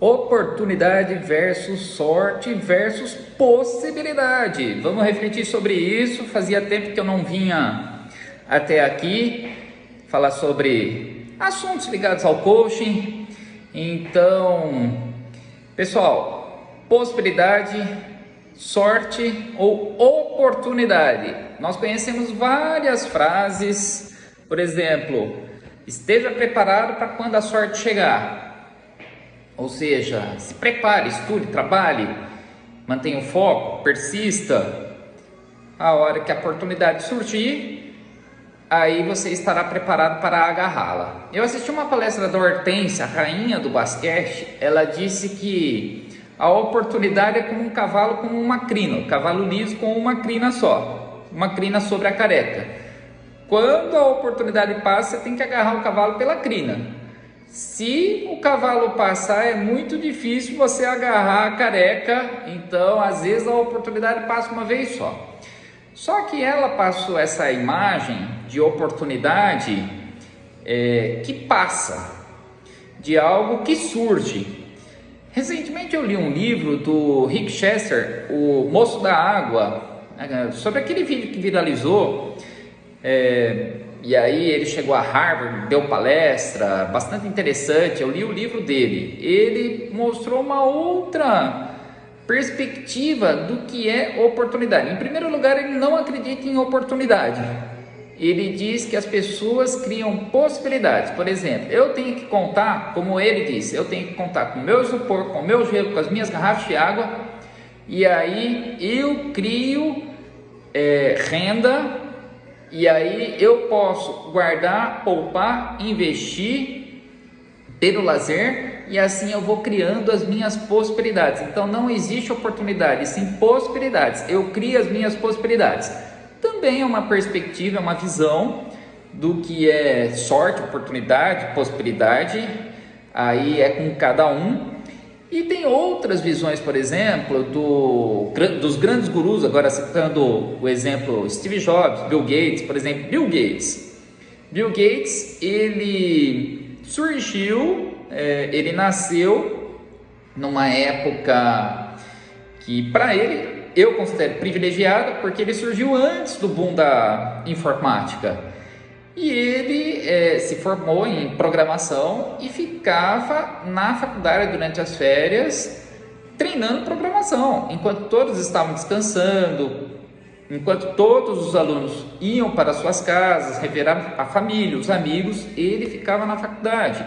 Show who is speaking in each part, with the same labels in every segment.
Speaker 1: Oportunidade versus sorte versus possibilidade. Vamos refletir sobre isso. Fazia tempo que eu não vinha até aqui falar sobre assuntos ligados ao coaching. Então, pessoal, possibilidade, sorte ou oportunidade. Nós conhecemos várias frases, por exemplo, esteja preparado para quando a sorte chegar. Ou seja, se prepare, estude, trabalhe, mantenha o foco, persista. A hora que a oportunidade surgir, aí você estará preparado para agarrá-la. Eu assisti uma palestra da Hortência, a rainha do basquete. Ela disse que a oportunidade é como um cavalo com uma crina, o cavalo liso com uma crina só, uma crina sobre a careta. Quando a oportunidade passa, você tem que agarrar o cavalo pela crina. Se o cavalo passar, é muito difícil você agarrar a careca, então às vezes a oportunidade passa uma vez só. Só que ela passou essa imagem de oportunidade que passa, de algo que surge. Recentemente eu li um livro do Rick Chester, O Moço da Água, sobre aquele vídeo que viralizou. E aí ele chegou a Harvard, deu palestra, bastante interessante. Eu li o livro dele. Ele mostrou uma outra perspectiva do que é oportunidade. Em primeiro lugar, ele não acredita em oportunidade. Ele diz que as pessoas criam possibilidades. Por exemplo, eu tenho que contar, como ele disse, eu tenho que contar com o meu isopor, com o meu gelo, com as minhas garrafas de água. E aí eu crio renda. E aí eu posso guardar, poupar, investir, ter o lazer, e assim eu vou criando as minhas possibilidades. Então não existe oportunidade, sim possibilidades. Eu crio as minhas possibilidades. Também é uma perspectiva, é uma visão do que é sorte, oportunidade, possibilidade. Aí é com cada um. E tem outras visões, por exemplo, dos grandes gurus, agora citando o exemplo Steve Jobs, Bill Gates, por exemplo, Bill Gates, ele surgiu, ele nasceu numa época que para ele, eu considero privilegiada, porque ele surgiu antes do boom da informática. E ele se formou em programação e ficava na faculdade durante as férias treinando programação, enquanto todos estavam descansando, enquanto todos os alunos iam para suas casas, rever a família, os amigos, ele ficava na faculdade.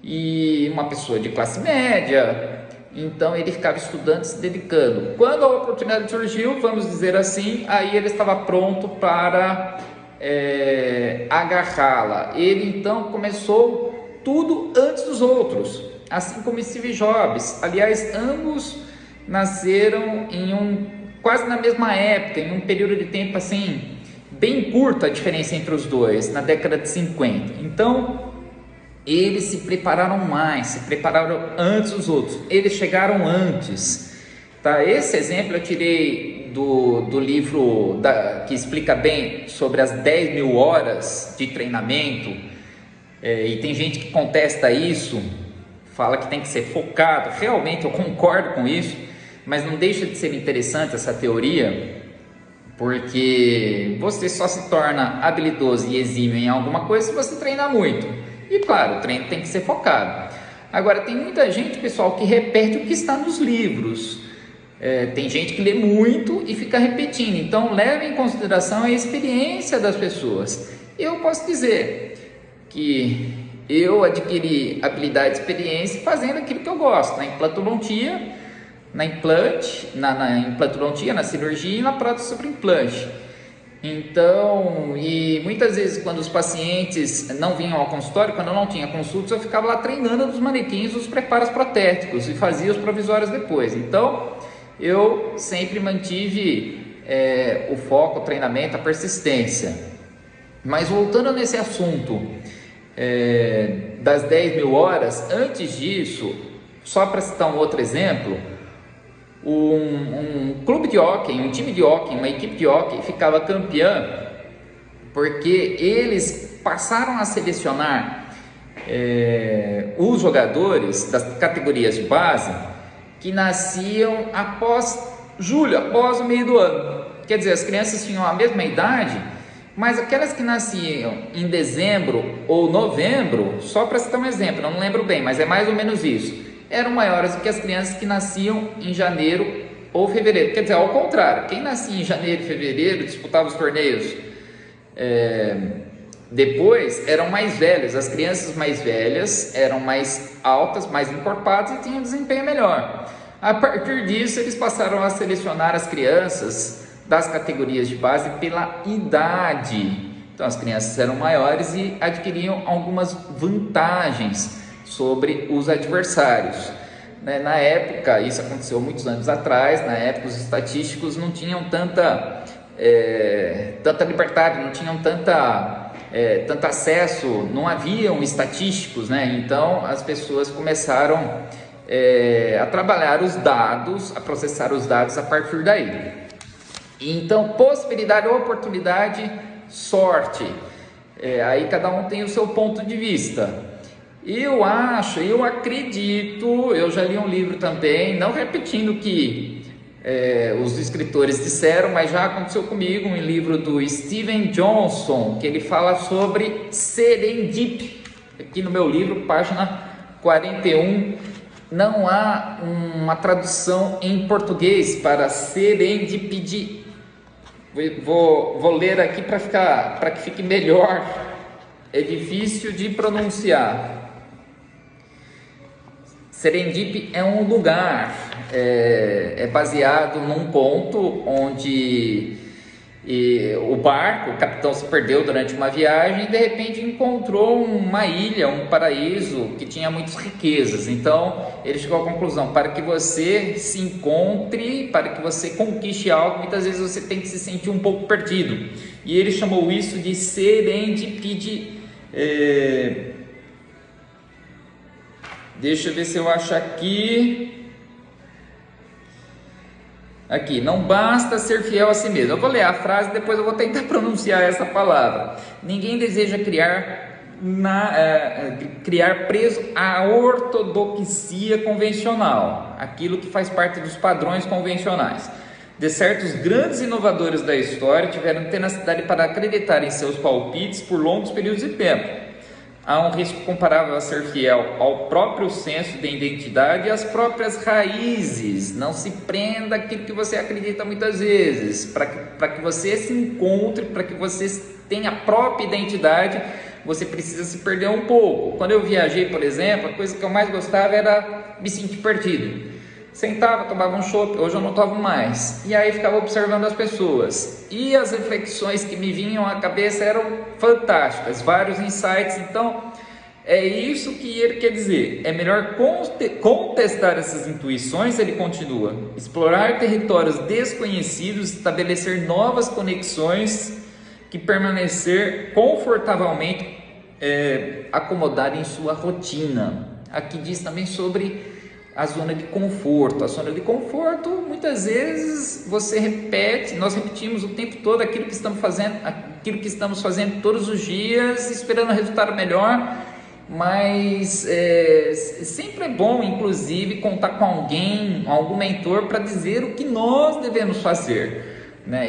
Speaker 1: E uma pessoa de classe média, então ele ficava estudando, se dedicando. Quando a oportunidade surgiu, vamos dizer assim, aí ele estava pronto para agarrá-la. Ele então começou tudo antes dos outros, assim como Steve Jobs. Aliás, ambos nasceram quase na mesma época, em um período de tempo assim bem curto a diferença entre os dois, na década de 50. Então eles se prepararam mais, se prepararam antes dos outros, eles chegaram antes, tá? Esse exemplo eu tirei do livro que explica bem sobre as 10 mil horas de treinamento, e tem gente que contesta isso, fala que tem que ser focado. Realmente eu concordo com isso, mas não deixa de ser interessante essa teoria, porque você só se torna habilidoso e exímio em alguma coisa se você treinar muito. E claro, o treino tem que ser focado. Agora, tem muita gente, pessoal, que repete o que está nos livros. Tem gente que lê muito e fica repetindo. Então, leve em consideração a experiência das pessoas. Eu posso dizer que eu adquiri habilidade e experiência fazendo aquilo que eu gosto, na implantodontia, na cirurgia e na prótese sobre implante. Então, e muitas vezes quando os pacientes não vinham ao consultório, quando eu não tinha consultas, eu ficava lá treinando dos manequins, os preparos protéticos e fazia os provisórios depois. Então, eu sempre mantive o foco, o treinamento, a persistência. Mas voltando nesse assunto das 10 mil horas, antes disso, só para citar um outro exemplo, um clube de hóquei, um time de hóquei, uma equipe de hóquei ficava campeã porque eles passaram a selecionar os jogadores das categorias de base que nasciam após julho, após o meio do ano. Quer dizer, as crianças tinham a mesma idade, mas aquelas que nasciam em dezembro ou novembro, só para citar um exemplo, não lembro bem, mas é mais ou menos isso, eram maiores do que as crianças que nasciam em janeiro ou fevereiro. Quer dizer, ao contrário, quem nascia em janeiro e fevereiro disputava os torneios depois eram mais velhos. As crianças mais velhas eram mais altas, mais encorpadas e tinham um desempenho melhor. A partir disso, eles passaram a selecionar as crianças das categorias de base pela idade. Então, as crianças eram maiores e adquiriam algumas vantagens sobre os adversários. Na época, isso aconteceu muitos anos atrás, na época os estatísticos não tinham tanta liberdade, não tinham tanto acesso, não haviam estatísticos, então as pessoas começaram a trabalhar os dados, a processar os dados a partir daí. Então, possibilidade, oportunidade, sorte, aí cada um tem o seu ponto de vista. Eu acredito, eu já li um livro também, não repetindo o que os escritores disseram, mas já aconteceu comigo, um livro do Steven Johnson, que ele fala sobre serendip. Aqui no meu livro, página 41, não há uma tradução em português para serendipity. Vou ler aqui para que fique melhor, é difícil de pronunciar. Serendip é um lugar, é baseado num ponto onde o capitão se perdeu durante uma viagem e de repente encontrou uma ilha, um paraíso que tinha muitas riquezas. Então ele chegou à conclusão: para que você se encontre, para que você conquiste algo, muitas vezes você tem que se sentir um pouco perdido. E ele chamou isso de serendipity. Deixa eu ver se eu acho aqui. Aqui, não basta ser fiel a si mesmo. Eu vou ler a frase, depois eu vou tentar pronunciar essa palavra. Ninguém deseja criar preso à ortodoxia convencional, aquilo que faz parte dos padrões convencionais. De certos grandes inovadores da história tiveram tenacidade para acreditar em seus palpites por longos períodos de tempo. Há um risco comparável a ser fiel ao próprio senso de identidade e às próprias raízes. Não se prenda àquilo que você acredita muitas vezes. Para que você se encontre, para que você tenha a própria identidade, você precisa se perder um pouco. Quando eu viajei, por exemplo, a coisa que eu mais gostava era me sentir perdido. Sentava, tomava um chopp, hoje eu não tomo mais. E aí ficava observando as pessoas. E as reflexões que me vinham à cabeça eram fantásticas, vários insights. Então, é isso que ele quer dizer. É melhor contestar essas intuições, ele continua. Explorar territórios desconhecidos, estabelecer novas conexões que permanecer confortavelmente acomodado em sua rotina. Aqui diz também sobre a zona de conforto. A zona de conforto, muitas vezes nós repetimos o tempo todo aquilo que estamos fazendo todos os dias, esperando um resultado melhor, mas sempre é bom, inclusive, contar com algum mentor para dizer o que nós devemos fazer,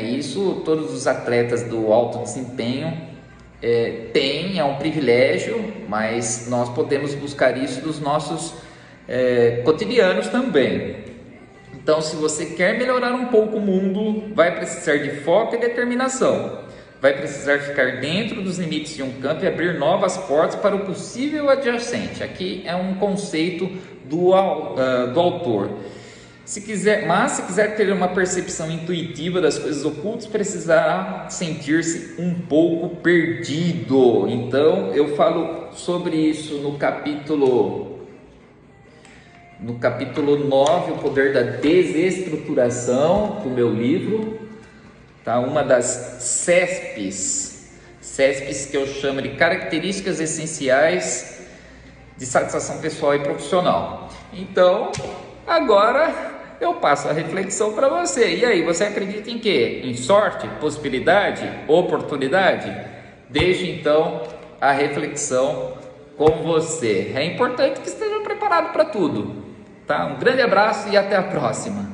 Speaker 1: Isso todos os atletas do alto desempenho têm, é um privilégio, mas nós podemos buscar isso dos nossos cotidianos também. Então, se você quer melhorar um pouco o mundo, vai precisar de foco e determinação. Vai precisar ficar dentro dos limites de um campo e abrir novas portas para o possível adjacente. Aqui é um conceito do autor. Se quiser ter uma percepção intuitiva das coisas ocultas, precisará sentir-se um pouco perdido. Então, eu falo sobre isso no capítulo 9, o poder da desestruturação, do meu livro, uma das CESPs que eu chamo de características essenciais de satisfação pessoal e profissional. Então, agora eu passo a reflexão para você. E aí, você acredita em quê? Em sorte, possibilidade, oportunidade? Deixe então a reflexão com você. É importante que esteja preparado para tudo, tá? Um grande abraço e até a próxima.